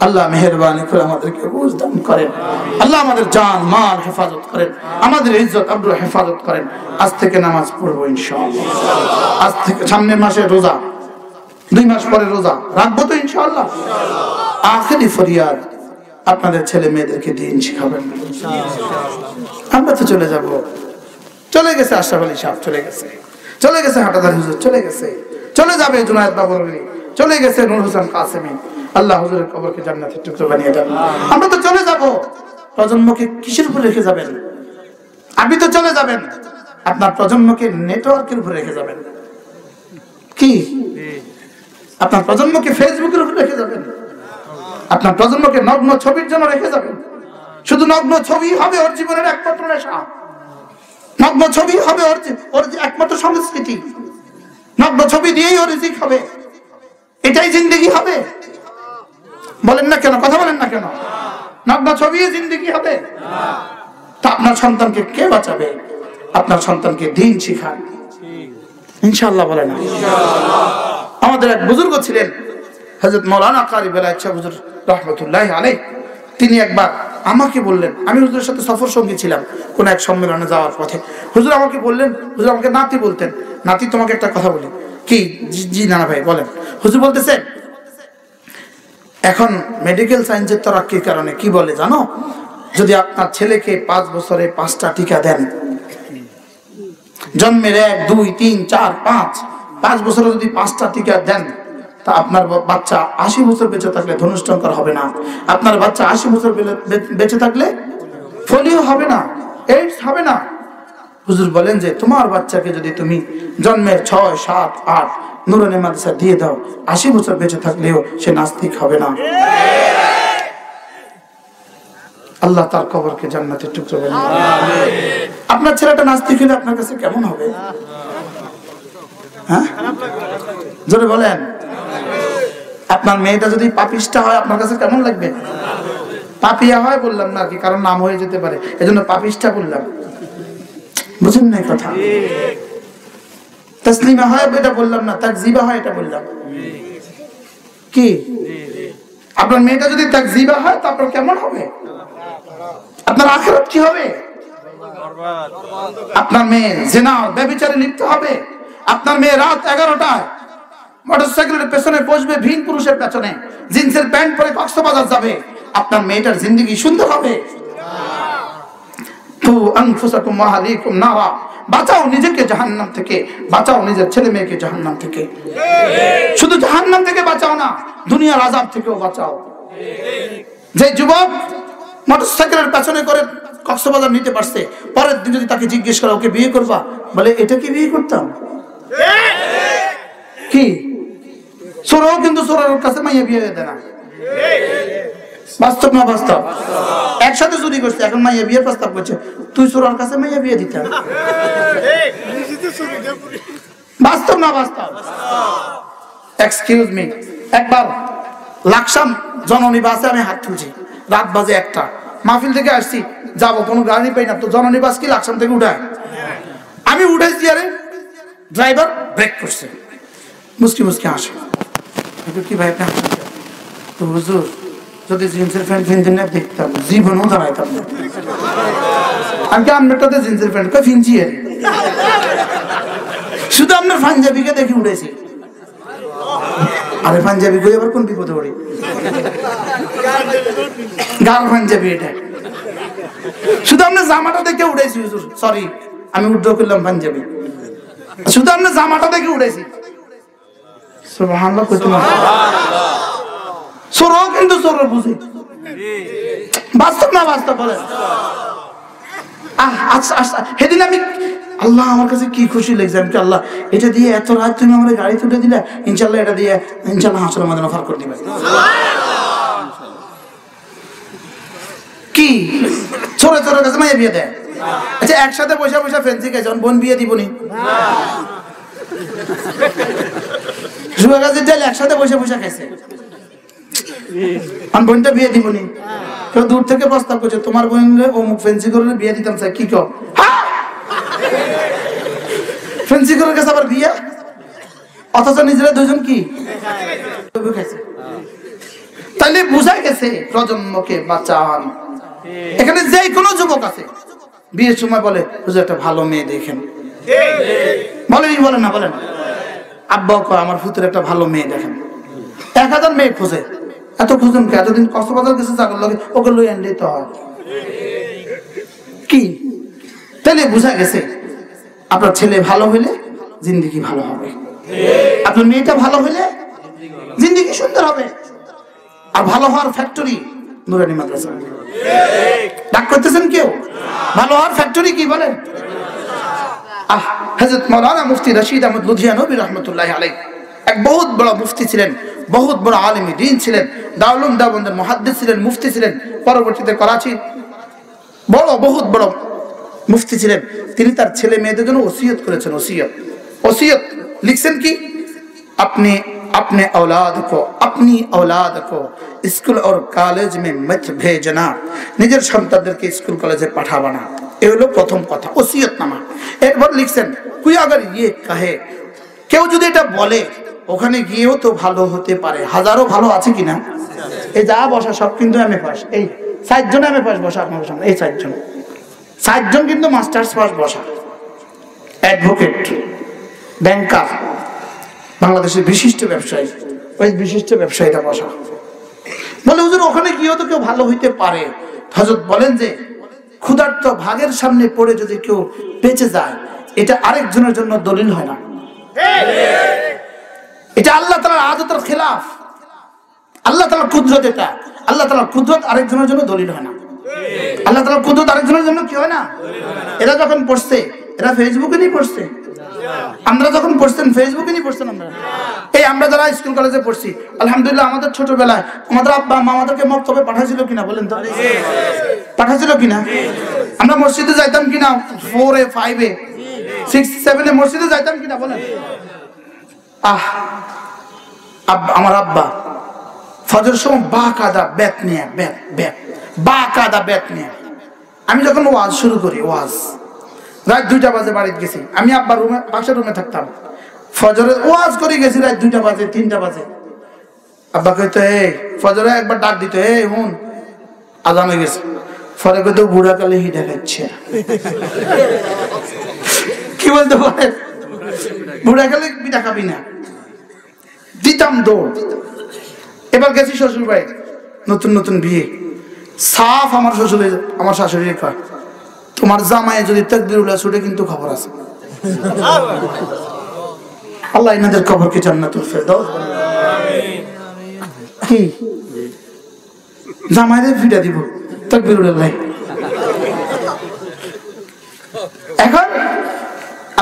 আল্লাহ মেহেরবানি করে আমাদেরকে বুঝ দান করেন। আল্লাহ আমাদের জান মাল হেফাজত করেন, আমাদের ইজ্জত আব্রু হেফাজত করেন। আজ থেকে নামাজ পড়বো ইনশাআল্লাহ। আজ থেকে সামনের মাসে রোজা, 2 মাস পরে রোজা রাখবো তো ইনশাআল্লাহ। আখেরি ফরিয়াদ, আপনাদের ছেলে মেয়েদেরকে দিন শিখাবেন। আমরা তো চলে যাব, চলে গেছে আশরাফ আলী সাহেব, চলে গেছে হাটাদার হুজুর, চলে যাবে জুনায়েদ বাবুরি, চলে গেছে নূর হোসেন কাসেমি। আল্লাহ হুজুরের কবরকে জান্নাতের টুকরো বানিয়ে দেন। আমরা তো চলে যাব, প্রজন্মকে কিসের উপর রেখে যাবেন? আপনি তো চলে যাবেন, আপনার প্রজন্মকে নেটওয়ার্কের উপর রেখে যাবেন। কি আপনার প্রজন্মকে ফেসবুকের উপর রেখে যাবেন? আপনার প্রজন্মকে নগ্ন ছবির জন্য রেখে যাবেন? শুধু নগ্ন ছবি হবে ওর জীবনের একমাত্র নেশা, নগ্ন ছবি হবে ওর একমাত্র সংস্কৃতি, নগ্ন ছবি দিয়েই ওর রিজিক হবে, এটাই জিন্দেগি হবে? বলেন না কেন, কথা বলেন না কেন? নগ্ন ছবি জিন্দেগি হবে? তা আপনার সন্তানকে কে বাঁচাবে? আপনার সন্তানকে দিন শিখান ইনশাআল্লাহ। বলেন না? আমাদের এক বুজুর্গ ছিলেন হযরত মাওলানা কারি বেলায়েত শাহ হুজুর রাহমাতুল্লাহি আলাইহি। তিনি একবার আমাকে বললেন, আমি হুজুরের সাথে সফর সঙ্গী ছিলাম কোন এক সম্মেলনে যাওয়ার পথে। হুজুর আমাকে বললেন, হুজুর আমাকে নাতি বলতেন, নাতি তোমাকে একটা কথা বলি। কি? জি নানা ভাই বলেন। হুজুর বলতেছেন, এখন মেডিকেল সায়েন্সের তরাক্কির কারণে কি বলে জানো? যদি আপনার ছেলেকে 5 বছরে 5টা টিকা দেন, জন্মের 1, 2, 3, 4, 5 বছরে যদি 5টা টিকা দেন, তা আপনার বাচ্চা 80 বছর বেঁচে থাকলে ধনুষ্টঙ্কর হবে না। আপনার বাচ্চা 80 বছর বেঁচে থাকলে পোলিও হবে না, এইডস হবে না। হুজুর বলেন যে তোমার বাচ্চাকে যদি তুমি জন্মের 6, 7, 8 নুরানি মাদ্রাসা দিয়ে দাও, 80 বছর বেঁচে থাকলেও সে নাস্তিক হবে না। আল্লাহ তার কবরকে জান্নাতের টুকরো বানিয়ে দেন। আপনার ছেলেটা নাস্তিক হলে আপনার কাছে কেমন হবে? হ্যাঁ, জোরে বলেন। আপনার মেয়েটা যদি পাপিষ্টা হয় আপনার কাছে কেমন লাগবে? পাপিয়া হয় বললাম না কি, কারণ নাম হয়ে যেতে পারে, এজন্য পাপিষ্টা বললাম। বুঝেন না কথা? তাসলিমা হয় এটা বললাম না, তাকজিবা হয় এটা বললাম। কি আপনার মেয়েটা যদি তাকজিবা হয় তারপর কেমন হবে? আপনার আখিরাত কি হবে? আপনার মেয়ে জিনা ব্যভিচারে লিপ্ত হবে। আপনার মেয়ে রাত 11টায় মোটরসাইকেলের পেছনে বসবে, ভিন পুরুষের পেছনে জিন্সের প্যান্ট পরে কক্সবাজার যাবে। আপনার মেয়েটার জিন্দেগি সুন্দর হবে? তু আনফুসাকুম ওয়া আহলিকুম নারা, বাঁচাও নিজেকে জাহান্নাম থেকে, বাঁচাও নিজের ছেলে মেয়েকে জাহান্নাম থেকে। শুধু জাহান্নাম থেকে বাঁচাও না, দুনিয়ার আযাব থেকেও বাঁচাও। যে যুবক মোটরসাইকেলের পেছনে করে কক্সবাজার নিতে পারছে, পরের দিন যদি তাকে জিজ্ঞেস করা ওকে বিয়ে করবা, বলে এটা কি বিয়ে করতাম? কি সোরাও কিন্তু সোরার কাছে মাইয়া বিয়ে দেয় না। বাস্তব না বাস্তব? একসাথে চুরি করছে, এখন মাইয়া বিয়ের প্রস্তাব করছে, তুই সোরার কাছে মাইয়া বিয়ে দিতে? বাস্তব না বাস্তব? এক্সকিউজ মি, একবার লাকসাম জননী বাসে আমি হাত তুলছি, রাত বাজে 1টা, মাহফিল থেকে আসছি, যাবো, কোনো গাড়ি পাই না, তো জননী বাস কি লাকসাম থেকে উঠায়? আমি উঠেছি, আরে ড্রাইভার ব্রেক করছে, মুসকি মুসকি হাসে। কি ভাই আপনি হাসেন? তো হুজুর যদি জিন্সের প্যান্ট ফিনতেন না দেখতাম, জীবনও দাঁড়াইতাম না। আমি কি আপনারটাতে জিন্সের প্যান্ট কই ফিনছি? শুধু আপনার পাঞ্জাবিকে দেখি উঠেছি। আরে পাঞ্জাবি কই আবার কোন বিপদে পড়ি? গাল পাঞ্জাবি এটা, শুধু আপনার জামাটা দেখে উঠেছি। হুজুর সরি, আমি উদ্র করলাম পাঞ্জাবি, শুধু আপনার জামাটা দেখে উঠেছি। সুবহানাল্লাহ, কইতে না সরো, কিন্তু সরো বুঝি। বাস্তব না বাস্তব? বলেন। আচ্ছা, সেদিন আমি, আল্লাহ আমার কাছে কি খুশি লাগছে, আমি কি আল্লাহ এটা দিয়ে এত রাত তুমি আমার গাড়ি তুলে দিলে, ইনশাল্লাহ এটা দিয়ে ইনশাল্লাহ হাসরের ময়দানে অফার করে দিবে। কি ছোট ছোট কাছে মাইয়া বিয়ে দেয়? আচ্ছা, একসাথে পয়সা পয়সা ফেন্সি খাই, যখন বোন বিয়ে দিবনি জুয়া গাছের ডাল একসাথে পয়সা পয়সা খাইছে, বোনটা বিয়ে দিবনি। কেউ দূর থেকে প্রস্তাব করছে, তোমার বোনের অমুক ফেন্সি করে বিয়ে দিতাম চাই, কি কর? ফেন্সি করে গেছে আবার বিয়ে, অথচ নিজেরা দুজন কি খাইছে? তাহলে বোঝা গেছে প্রজন্মকে বাঁচান। এখানে যে কোনো যুবক আছে বিয়ের সময় বলে হুজুর একটা ভালো মেয়ে দেখেন, বলেন না বলেন, আব্বা কয় আমার ফুতের একটা ভালো মেয়ে দেখেন। 1000 মেয়ে খোঁজে, এত খুঁজুন কে? এতদিন কক্সবাজার গেছে চাকর লাগে, ওকে লই আনলে তো হয় কি? তাহলে বোঝা গেছে আপনার ছেলে ভালো হইলে জিন্দেগি ভালো হবে, আপনার মেয়েটা ভালো হইলে জিন্দেগি সুন্দর হবে। আর ভালো হওয়ার ফ্যাক্টরি নুরানি মাদ্রাসা। ডাক করতেছেন কেউ? ভালো হওয়ার ফ্যাক্টরি কি বলেন? হযরত মাওলানা মুফতি রশিদ আহমদ লুধিয়ানবী রাহমাতুল্লাহি আলাইহি এক বহুত বড় মুফতি ছিলেন, বহুত বড় আলেম দ্বীন ছিলেন, দারুল উলুম দেওবন্দের মুহাদ্দিস ছিলেন, মুফতি ছিলেন, পরবর্তীতে করাচি বহুত বড় মুফতি ছিলেন। তিনি তার ছেলে মেয়েদের জন্য ওসিয়ত করেছেন। ওসিয়ত লিখছেন কি? अपने औलाद को स्कूल और कॉलेज में मत भेजना, নিজের সন্তানদেরকে স্কুল কলেজে পাঠাবা না। এই হলো প্রথম কথা, ওসিয়তনামা। এরপর লিখছেন কোই अगर ये कहे, কেউ যদি এটা বলে ওখানে গিয়েও তো ভালো হতে পারে, হাজারো ভালো আছে কিনা? এই যা বসা সব কিন্তু এমএ পাস, এই 60 জন এমএ পাস বসা আপনার সামনে, এই 60 জন কিন্তু মাস্টার্স পাস বসা, অ্যাডভোকেট, ব্যাংকার, বাংলাদেশের বিশিষ্ট ব্যবসায়ী, ওই বিশিষ্ট ব্যবসায়ীরা বসা। বলে হুজুর ওখানে গিয়েও তো কেউ ভালো হইতে পারে। হযরত বলেন যে ক্ষুধার্ত ভাগের সামনে পড়ে যদি কেউ বেঁচে যায়, এটা আরেকজনের জন্য দলিল হয় না, এটা আল্লাহ তাআলার আদতের খেলাফ। আল্লাহ তাআলার কুদরত, এটা আল্লাহ তাআলার কুদরত আরেকজনের জন্য দলিল হয় না। আল্লাহ তাআলার কুদরত আরেকজনের জন্য কি হয় না? এরা যখন পড়ছে, এরা ফেসবুকে নিয়ে পড়ছে, আমরা যখন পড়ছেন ফেসবুকে নিয়ে পড়ছেন। আমরা যারা স্কুল কলেজে পড়ছি, আলহামদুলিল্লাহ আমাদের ছোটবেলায় আমাদের আব্বা মা আমাদেরকে মক্তবে পাঠাইছিল কিনা বলেন তো? পাঠাইছিল কিনা? আমরা মসজিদে যাইতাম কিনা? 4 এ 5 এ 6 7 এ মসজিদে যাইতাম কিনা বলেন? আমার আব্বা ফজর সময় বাকাদা বেত নিয়ে আমি যখন ওয়াজ শুরু করি, রাত 2টা বাজে বাড়িতে গেছি, আমি আব্বার রুমে, পাশের রুমে থাকতাম, ফজরে ওয়াজ করে গেছি রাত 2টা বাজে 3টা বাজে। আব্বা কইতো এই ফজরে একবার ডাক দিত, এই হুন আজান হয়ে গেছে। পরে কইতো বুড়া কালে হি দেখাচ্ছে, কি বলতে পারে? বুড়া কালে পিঠা খাবি না, দিতাম দৌড়। এবার গেছি শ্বশুর বাড়ি, নতুন বিয়ে, সাফ আমার শ্বশুরে আমার শাশুড়ি কয় তোমার জামাই যদি তাকবীরুল্লাহ ছুটে কিন্তু খবর আছে। আল্লাহ ইনাদের কবরকে জান্নাতুল ফেরদাউস কি জামাইদের ফিটা দিব তাকবীরুল্লাহ। এখন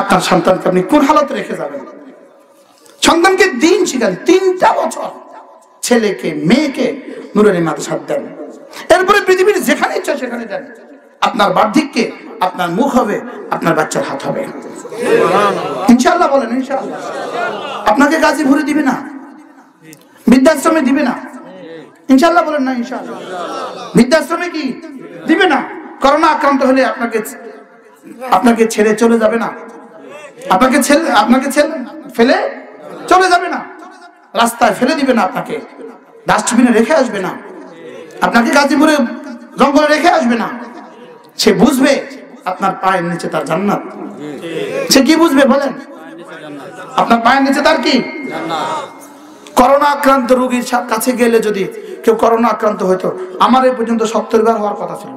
আপনার সন্তানকে আপনি কোন হালতে রেখে যাবেন? সন্তানকে দিন শিখান, 3টা বছর ছেলেকে মেয়েকে নুরানি মাদ্রাসা দেন, এরপরে পৃথিবীর যেখানে ইচ্ছা সেখানে দেন। আপনার বার্ধক্যে আপনার মুখ হবে, আপনার বাচ্চার হাত হবে, ইনশাআল্লাহ বলেন ইনশাআল্লাহ। আপনাকে গাজীপুরে দিবে না, বৃদ্ধাশ্রমে দিবে না, ইনশাআল্লাহ বলেন না ইনশাআল্লাহ। বৃদ্ধাশ্রমে কি দিবে না? করোনা আক্রান্ত হলে আপনাকে ছেড়ে চলে যাবে না, আপনাকে ফেলে চলে যাবে না, রাস্তায় ফেলে দিবে না, আপনাকে ডাস্টবিনে রেখে আসবে না, আপনাকে গাজীপুরে জঙ্গলে রেখে আসবে না। সে বুঝবে আপনার পায়ের নিচে তার জান্নাত। সে কি বুঝবে বলেন? আপনার পায়ের নিচে তার কি জান্নাত। করোনা আক্রান্ত রোগীর কাছে গেলে যদি কেউ করোনা আক্রান্ত হইতো, আমার এই পর্যন্ত 70 বার হওয়ার কথা ছিল।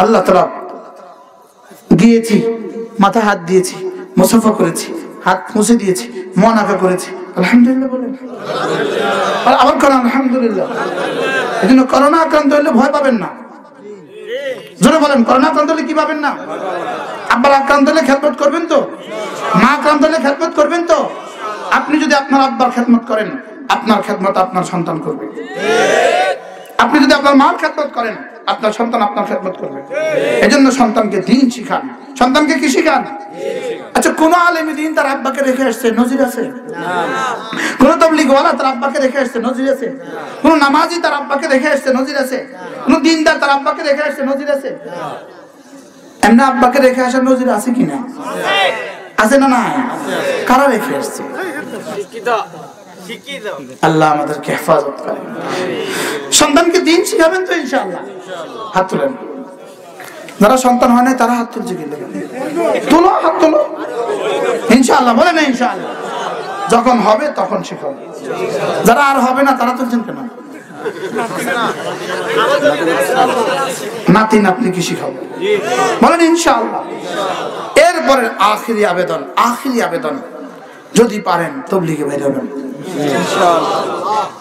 আল্লাহ তাআলা দিয়েছি, মাথা হাত দিয়েছি, মুসাফা করেছি, হাত মুছে দিয়েছি, মন আঁকা করেছি, আলহামদুলিল্লাহ বলেন। আবার করেন আলহামদুলিল্লাহ। এজন্য করোনা আক্রান্ত হলে ভয় পাবেন না, জোরে বলেন। করোনা আক্রান্ত হলে কি পাবেন না? আব্বার আক্রান্ত হলে খেদমত করবেন তো? মা আক্রান্ত হলে খেদমত করবেন তো? আপনি যদি আপনার আব্বার খেদমত করেন, আপনার খেদমত আপনার সন্তান করবে। আপনি যদি আপনার মার খেদমত করেন, আপনার সন্তান আপনার খেদমত করবে। এজন্য সন্তানকে দ্বীন শিখান। সন্তানকে কি শিখান? আচ্ছা, কোন আলেম দ্বীন তার আব্বাকে রেখে আসছে নজির আছে? কোন তাবলীগওয়ালা তার আব্বাকে রেখে আসছে নজির আছে? কোন নামাজি তার আব্বাকে রেখে আসছে নজির আছে? কোন দ্বীনদার তার আব্বাকে রেখে আসছে নজির আছে? এমনি আব্বাকে রেখে আসার নজির আছে কিনা? আছে না? না। কারা রেখে আসছে? আল্লাহ আমাদেরকে হেফাজত করেন। সন্তানকে দিন শিখাবেন তো ইনশাআল্লাহ? হাত তুলেন। যারা সন্তান হয় না তারা হাত তুলছে কিন্তু, তুলো, হাত তুলো ইনশাআল্লাহ। বলে না ইনশাআল্লাহ? যখন হবে তখন শিখাবো। যারা আর হবে না তারা তুলছেন কেন? নাতি নাতনি কি শিখাবো? বলেন ইনশাআল্লাহ। এরপরে আখিরি আবেদন, যদি পারেন তবলিগে বের হবেন,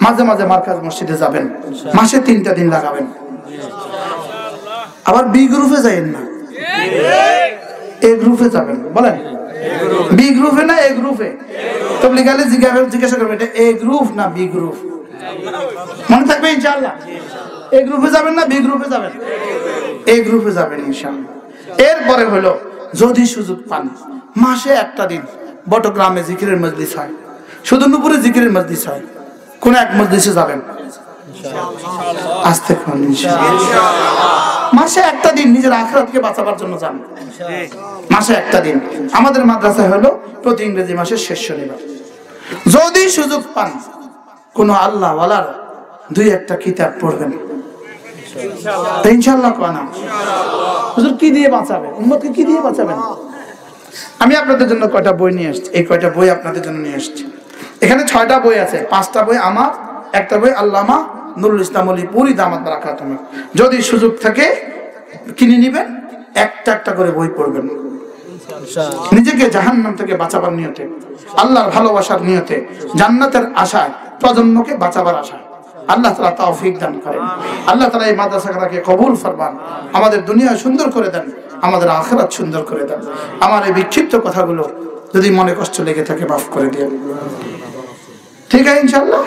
মাঝে মাঝে মার্কাজ মসজিদে যাবেন, মাসে 3টা দিন লাগাবেন। আবার বি গ্রুপে যাবেন না, এ গ্রুপে যাবেন। বলেন বি গ্রুপে না এ গ্রুপে? তবলিগ আলে জিজ্ঞাসা করবেন এটা এ গ্রুপ না বি গ্রুপ, মনে থাকবে ইনশাআল্লাহ। এ গ্রুপে যাবেন না বি গ্রুপে যাবেন? এ গ্রুপে যাবেন ইনশাআল্লাহ। এরপরে হলো যদি সুযোগ পান মাসে একটা দিন বটগ্রামে জিকিরের মজলিস হয়, শুধু নুপুরে জিকিরের মজলিস হয়, কোন এক মজলিসে যাবেন আস্তে করে ইনশাআল্লাহ। মাসে একটা দিন নিজের আখিরাতকে বাঁচাবার জন্য যান, মাসে একটা দিন। আমাদের মাদ্রাসায় হলো প্রতি ইংরেজি মাসের শেষ শনিবার। যদি সুযোগ পান কোন আল্লাহ ওয়ালার 2-1টা কিতাব পড়বেন ইনশাআল্লাহ। কোন হুজুর কি দিয়ে বাঁচাবে উম্মতকে, কি দিয়ে বাঁচাবেন? আমি আপনাদের জন্য কয়টা বই নিয়ে এসেছি, এই কয়টা বই আপনাদের জন্য নিয়ে এসেছি। এখানে 6টা বই আছে, 5টা বই আমার, একটা বই আল্লামা নুরুল ইসলাম আলী পুরি দামাত বারাকাতুহু। যদি সুযোগ থাকে কিনে নিবেন, একটা করে বই পড়বেন, নিজেকে জাহান্নাম থেকে বাঁচাবার নিয়তে, আল্লাহর ভালোবাসার নিয়তে, জান্নাতের আশায়, প্রজন্মকে বাঁচাবার আশায়। আল্লাহ তাআলা তৌফিক দান করেন। আল্লাহ তাআলা এই মাদ্রাসাকে কবুল ফরমান, আমাদের দুনিয়া সুন্দর করে দেন, আমাদের আখিরাত সুন্দর করে দেন। আমার এই বিক্ষিপ্ত কথাগুলো যদি মনে কষ্ট লেগে থাকে মাফ করে দিন, ঠিক আছে ইনশাআল্লাহ।